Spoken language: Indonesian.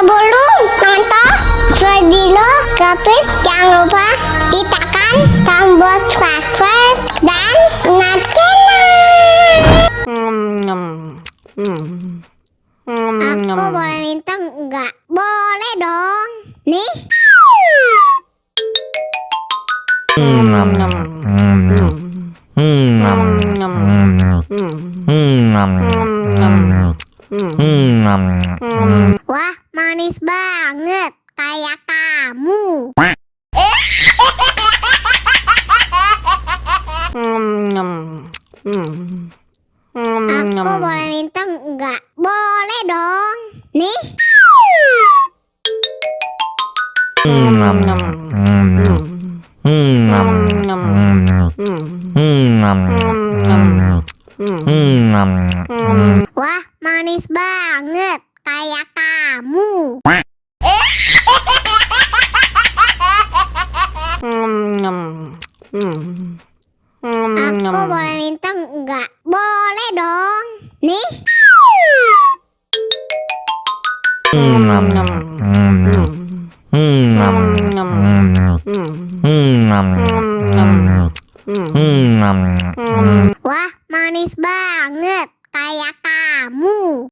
Sebelum nonton video Gapit, jangan lupa ditekan tombol subscribe dan Aku boleh minta enggak? Boleh dong. Nih. Wah, manis banget kayak kamu. Aku boleh minta enggak? Boleh dong. Nih. Wah, manis banget kayak kamu. Aku boleh minta enggak? Boleh dong. Nih. Wah, manis banget kayak kamu.